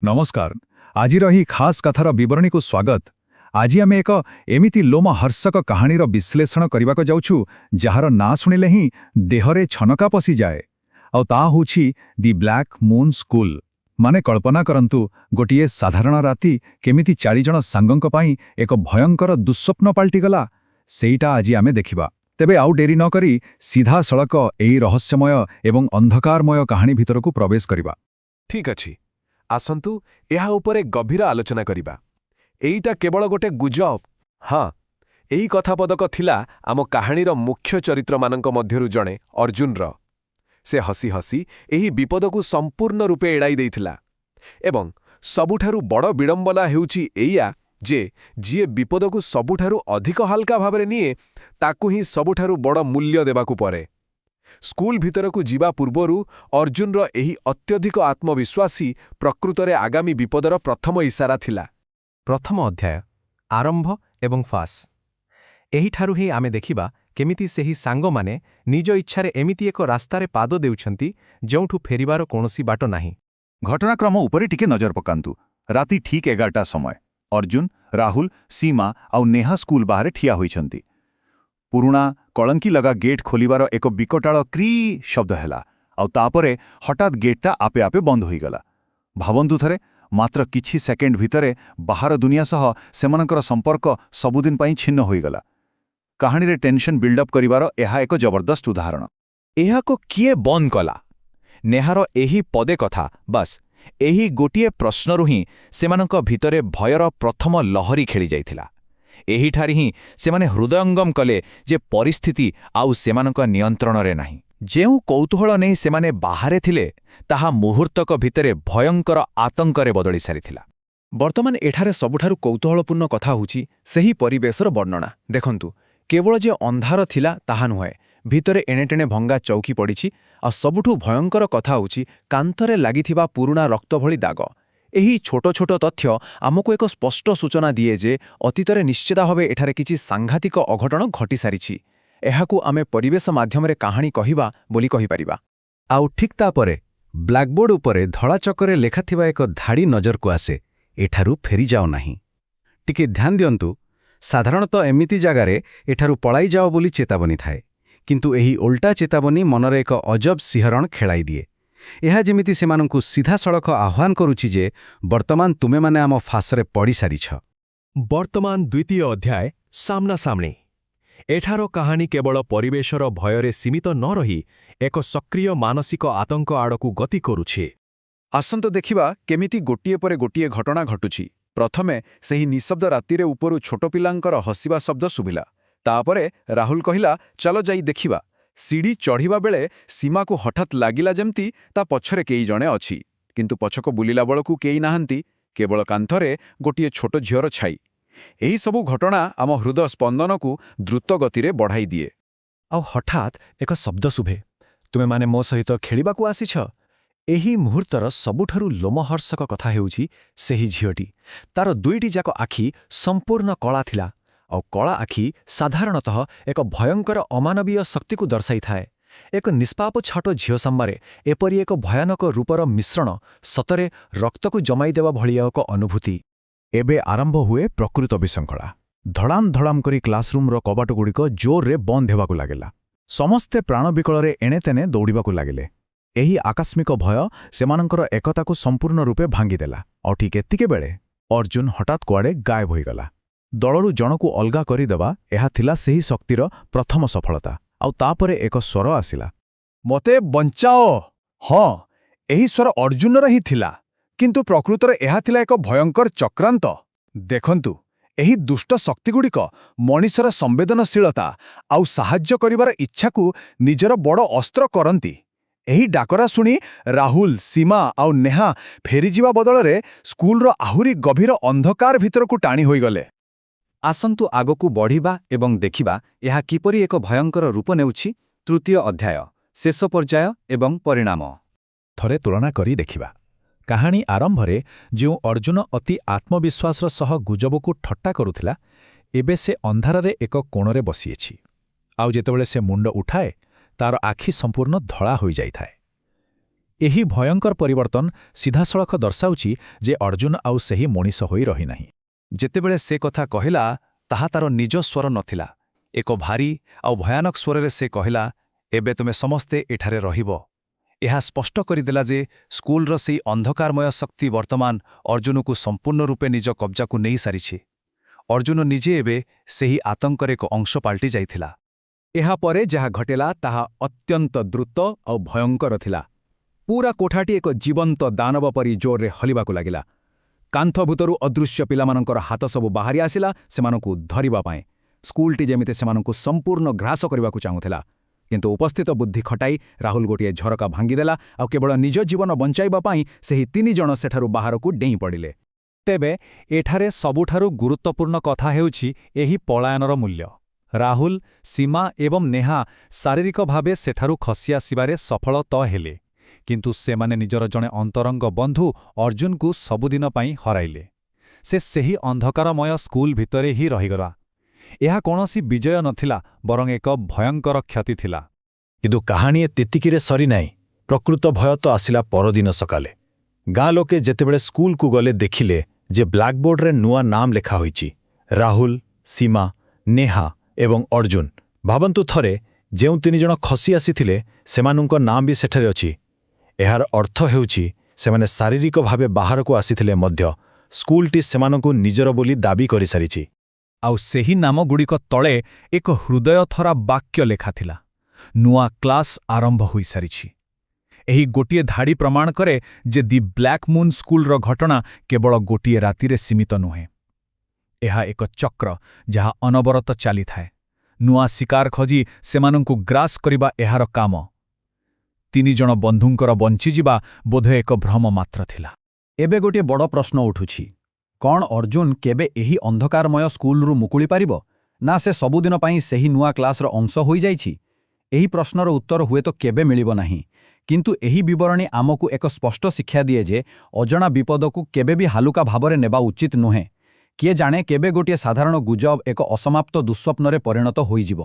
नमस्कार। आजिर ही खास कथार विवरणी को स्वागत। आज आम एक एमिति लोमहर्षक कहानीर विश्लेषण करने जाऊँ जार ना शुणिले ही देहरे छनका पशि जाए। आ ता होछि दि ब्लैक मून स्कूल। माने कल्पना करंतु गोटिए साधारण राति केमिति 4 जण सांगंक पई एक भयंकर दुस्वप्न पाल्टिगला। सेईटा आज आमे देखिबा। तेबे आउ डेरी न करी सीधा सड़क एई रहस्यमय एवं अंधकारमय कहानी भितरकू प्रवेश करिबा। ठीक अछि, आसंतु एहा उपरे गभीर आलोचना करिबा। एईटा केवल गोटे गुजब। हाँ, एही कथापदक थिला आम काहानीर मुख्य चरित्र मानक मध्यरु जणे अर्जुनर। से हसी हसी एही विपदकू संपूर्ण रूपे एड़ाई देइथिला। एवं सबुठारु बड़ विडंबना हेउछि एइया जे जिए विपदकू सबुठारु अधिक हल्का भावरे निए ताकू ही सबुठारु बड़ मूल्य देबाकू परे। स्कूल भितरकू जीवा पूर्वरु अर्जुनर एही अत्यधिक आत्मविश्वासी प्रकृतरे आगामी विपदर प्रथम इशारा थिला। प्रथम अध्याय आरंभ एवं फास। एहिठारु ही आमे देखिबा केमिति सेही सांगो माने निज इच्छारे एमिति एक रास्तारे पाद देउछंती जोंठु फेरिबार कोनोसी बाट नाही। घटनाक्रम उपरे टिके नजर पकांतु। राति ठीक 11टा समय अर्जुन, राहुल, सीमा आउ नेहा स्कूल बाहरे ठिया होइछंती। पुरुणा कलंकी लगा गेट खोलिबार एक विकटाल क्री शब्द हैला। आउ तापरे हठात गेटटा आपे आपे बंद होइगला। भावंतु थरे मात्र किछि सेकेंड भितरे बाहर दुनिया सह सेमानकर संपर्क सबुदिन पई छिन्न होइगला। कहानी रे टेंशन बिल्डअप करिबार एहा एक जबरदस्त उदाहरण। एहा को किए बंद कला? नेहार एही पदे कथा बस एही गोटिए प्रश्नरु ही सेमानक भितरे भयर प्रथम लहरी खेली जाइथिला। एहिठारि ही सेमाने हृदयंगम कले जे परिस्थिति आउ सेमानक नियंत्रणरे नाही। जेउ कौतूहल नहीं सेमाने बाहरे थिले ताहा मुहूर्तक भितरे भयंकर आतंकरे बदली सारिथिला। वर्तमान एठारे सबुठारु कौतूहलपूर्ण कथा होछि सेही परिवेशर वर्णना। देखंतु, केवल जे अंधार थिला ताहा नुहे, भितरे एणेटेणे भंगा चौकी पड़िछि। आ सबुठु भयंकर कथा होछि कांथरे लागिथिबा पुरुणा रक्त भଳି दाग। एही छोट छोट तथ्य आमको एक स्पष्ट सूचना दिए जे अतीतरे निश्चित भावे एठारे किछि सांघातिक अघटन घटी सारिछि। एहाकू आमे परिवेश माध्यमरे कहानी कहिबा बोली कहि परिबा। आउ ठीक तापरे ब्लैकबोर्ड उपरे धड़ा चकरे लेखाथिबा एक धाड़ी नजर को आसे, एठारु फेरी जाओ नाही। टिके ध्यान दियंतु, साधारणतः एमिति जागारे एठारु पळाई जाओ बोली चेतावनी थाए, किंतु एही उल्टा चेतावनी मनरे एक अजब सिहरण खेलाई दिए। एहा जेमिति सेमानंकु सीधा सड़क आह्वान करुछि जे वर्तमान तुमे माने आम फासरे पड़ी सारिछ। वर्तमान द्वितीय अध्याय सामना सामनी। एठार कहानी केवल परिवेशर भयरे सीमित न रही एक सक्रिय मानसिक आतंक आड़कू गति करुछि। आसंतो देखिबा केमिति गोटिए परे गोटिए घटना घटुछि। प्रथमे सेही निशब्द रातिरे उपरु छोट पिलांकर हसिबा शब्द सुभिला। तापरे राहुल कहिला, चलो जाई देखिबा। सीढ़ी चढ़िबा बेले सीमा को हठात लागिला जेमती ता पछरे केई जणे अछि, किंतु पछको बुलिला बेलकू केई नाहंती, केवल कांथरे गोटिए छोट झियर छाई। एही सबु घटना आम हृदय स्पंदन को द्रुत गतिरे बढ़ाई दिए। आउ हठात एक शब्द शुभे, तुमे माने मो सहित खेलिबा को आसीछ। एही मुहूर्तर सबुठारु लोमहर्षक कथा हेउछि सेही झियटी। तार दुईटी जाक आखि संपूर्ण कला थिला। और कला आखि साधारणतः एक भयंकर अमानवीय शक्ति को दर्शाई थाए। एक निष्पाप छोट झियो सामने एपरी एक भयानक रूपर मिश्रण सतरे रक्त को जमाई देवा भलिया एक अनुभूति। एबे आरंभ हुए प्रकृत विशृंखला। धड़ाम धड़ाम करी क्लासरूम रो कबाट गुड़िक जोर रे बंद हेबाकू लागेला। समस्ते प्राण विकलरे एणे तेने दौड़िबाकू लागिले। एही आकस्मिक भय सेमानंकर एकता को संपूर्ण रूपे भांगीदेला। और ठीक एतिके बेले अर्जुन हठात कुआडे गायब होईगला। दलरू जनकू अलगा करिदेवा एहा थिला सेही शक्तिर प्रथम सफलता। आउ तापरे एक स्वर आसिला, मते बंचाओ। हाँ, एही स्वर अर्जुनर ही थिला, किंतु प्रकृतरे एहा थिला एक भयंकर चक्रांत। देखंतु, एही दुष्ट शक्तिगुड़िक मनिषर संवेदनशीलता आउ साहाय्य करिवार इच्छाकू निजर बड़ अस्त्र करंती। एही डाकरा सुनी राहुल, सीमा आउ नेहा फेरीजिवा बदलरे स्कूलर आहुरी गभीर अंधकार भितरकू टाणी होईगले। आसंतु आगकू बढ़िबा एवं देखिबा एहा किपरि एक भयंकर रूप नेउछि। तृतीय अध्याय शेष पर्याय एवं परिणाम। थरे तुलना करी देखिबा। कहानी आरंभरे जो अर्जुन अति आत्मविश्वासर सह गुजबकू ठट्टा करुथिला, एबे से अंधारारे एक कोणरे बसिएछि। आउ जेतेबेले से मुंड उठाए तार आखि संपूर्ण धड़ा होई जाइथाए। ଏହି ଭୟଙ୍କର ପରିବର୍ତ୍ତନ ସିଧାସଳଖ ଦର୍ଶାଉଛି ଯେ ଅର୍ଜୁନ ଆଉ ସେହି ମଣିଷ ହୋଇ ରହିନାହିଁ। ଯେତେବେଳେ ସେ କଥା କହିଲା ତାହା ତାର ନିଜ ସ୍ୱର ନଥିଲା। ଏକ ଭାରୀ ଆଉ ଭୟାନକ ସ୍ୱରରେ ସେ କହିଲା, ଏବେ ତୁମେ ସମସ୍ତେ ଏଠାରେ ରହିବ। ଏହା ସ୍ପଷ୍ଟ କରିଦେଲା ଯେ ସ୍କୁଲର ସେହି ଅନ୍ଧକାରମୟ ଶକ୍ତି ବର୍ତ୍ତମାନ ଅର୍ଜୁନକୁ ସମ୍ପୂର୍ଣ୍ଣ ରୂପେ ନିଜ କବ୍ଜାକୁ ନେଇସାରିଛି। ଅର୍ଜୁନ ନିଜେ ଏବେ ସେହି ଆତଙ୍କର ଏକ ଅଂଶ ପାଲଟି ଯାଇଥିଲା। ଏହାପରେ ଯାହା ଘଟିଲା ତାହା ଅତ୍ୟନ୍ତ ଦ୍ରୁତ ଆଉ ଭୟଙ୍କର ଥିଲା। ପୂରା କୋଠାଟି ଏକ ଜୀବନ୍ତ ଦାନବ ପରି ଜୋରରେ ହଲିବାକୁ ଲାଗିଲା। କାନ୍ଥ ଭିତରୁ ଅଦୃଶ୍ୟ ପିଲାମାନଙ୍କର ହାତ ସବୁ ବାହାରି ଆସିଲା ସେମାନଙ୍କୁ ଧରିବା ପାଇଁ। ସ୍କୁଲଟି ଯେମିତି ସେମାନଙ୍କୁ ସମ୍ପୂର୍ଣ୍ଣ ଗ୍ରାସ କରିବାକୁ ଚାହୁଁଥିଲା। କିନ୍ତୁ ଉପସ୍ଥିତ ବୁଦ୍ଧି ଖଟାଇ ରାହୁଲ ଗୋଟିଏ ଝରକା ଭାଙ୍ଗିଦେଲା ଆଉ କେବଳ ନିଜ ଜୀବନ ବଞ୍ଚାଇବା ପାଇଁ ସେହି 3 ଜଣ ସେଠାରୁ ବାହାରକୁ ଡେଇଁ ପଡ଼ିଲେ। ତେବେ ଏଠାରେ ସବୁଠାରୁ ଗୁରୁତ୍ୱପୂର୍ଣ୍ଣ କଥା ହେଉଛି ଏହି ପଳାୟନର ମୂଲ୍ୟ। ରାହୁଲ, ସୀମା ଏବଂ ନେହା ଶାରୀରିକ ଭାବେ ସେଠାରୁ ଖସିଆସିବାରେ ସଫଳ ତ ହେଲେ, କିନ୍ତୁ ସେମାନେ ନିଜର ଜଣେ ଅନ୍ତରଙ୍ଗ ବନ୍ଧୁ ଅର୍ଜୁନକୁ ସବୁଦିନ ପାଇଁ ହରାଇଲେ। ସେ ସେହି ଅନ୍ଧକାରମୟ ସ୍କୁଲ ଭିତରେ ହିଁ ରହିଗଲା। ଏହା କୌଣସି ବିଜୟ ନଥିଲା, ବରଂ ଏକ ଭୟଙ୍କର କ୍ଷତି ଥିଲା। କିନ୍ତୁ କାହାଣୀ ତେତିକିରେ ସରିନାହିଁ। ପ୍ରକୃତ ଭୟ ତ ଆସିଲା ପରଦିନ ସକାଳେ। ଗାଁ ଲୋକେ ଯେତେବେଳେ ସ୍କୁଲକୁ ଗଲେ ଦେଖିଲେ ଯେ ବ୍ଲାକବୋର୍ଡରେ ନୂଆ ନାମ ଲେଖା ହୋଇଛି, ରାହୁଲ, ସୀମା, ନେହା ଏବଂ ଅର୍ଜୁନ। ଭାବନ୍ତୁ ଥରେ, ଯେଉଁ 3 ଜଣ ଖସି ଆସିଥିଲେ ସେମାନଙ୍କ ନାମ ବି ସେଠାରେ ଅଛି। ଏହାର ଅର୍ଥ ହେଉଛି ସେମାନେ ଶାରୀରିକ ଭାବେ ବାହାରକୁ ଆସିଥିଲେ ମଧ୍ୟ ସ୍କୁଲଟି ସେମାନଙ୍କୁ ନିଜର ବୋଲି ଦାବି କରିସାରିଛି। ଆଉ ସେହି ନାମଗୁଡ଼ିକ ତଳେ ଏକ ହୃଦୟଥରା ବାକ୍ୟ ଲେଖାଥିଲା, ନୂଆ କ୍ଲାସ୍ ଆରମ୍ଭ ହୋଇସାରିଛି। ଏହି ଗୋଟିଏ ଧାଡ଼ି ପ୍ରମାଣ କରେ ଯେ ଦି ବ୍ଲାକ୍ ମୁନ୍ ସ୍କୁଲର ଘଟଣା କେବଳ ଗୋଟିଏ ରାତିରେ ସୀମିତ ନୁହେଁ। ଏହା ଏକ ଚକ୍ର ଯାହା ଅନବରତ ଚାଲିଥାଏ। ନୂଆ ଶିକାର ଖୋଜି ସେମାନଙ୍କୁ ଗ୍ରାସ କରିବା ଏହାର କାମ। 3 ଜଣ ବନ୍ଧୁଙ୍କର ବଞ୍ଚିଯିବା ବୋଧହୁଏ ଏକ ଭ୍ରମ ମାତ୍ର ଥିଲା। ଏବେ ଗୋଟିଏ ବଡ଼ ପ୍ରଶ୍ନ ଉଠୁଛି, କ'ଣ ଅର୍ଜୁନ କେବେ ଏହି ଅନ୍ଧକାରମୟ ସ୍କୁଲରୁ ମୁକୁଳି ପାରିବ, ନା ସେ ସବୁଦିନ ପାଇଁ ସେହି ନୂଆ କ୍ଲାସର ଅଂଶ ହୋଇଯାଇଛି? ଏହି ପ୍ରଶ୍ନର ଉତ୍ତର ହୁଏତ କେବେ ମିଳିବ ନାହିଁ, କିନ୍ତୁ ଏହି ବିବରଣୀ ଆମକୁ ଏକ ସ୍ପଷ୍ଟ ଶିକ୍ଷା ଦିଏ ଯେ ଅଜଣା ବିପଦକୁ କେବେ ବି ହାଲୁକା ଭାବରେ ନେବା ଉଚିତ ନୁହେଁ। କିଏ ଜାଣେ କେବେ ଗୋଟିଏ ସାଧାରଣ ଗୁଜବ ଏକ ଅସମାପ୍ତ ଦୁଃସ୍ୱପ୍ନରେ ପରିଣତ ହୋଇଯିବ।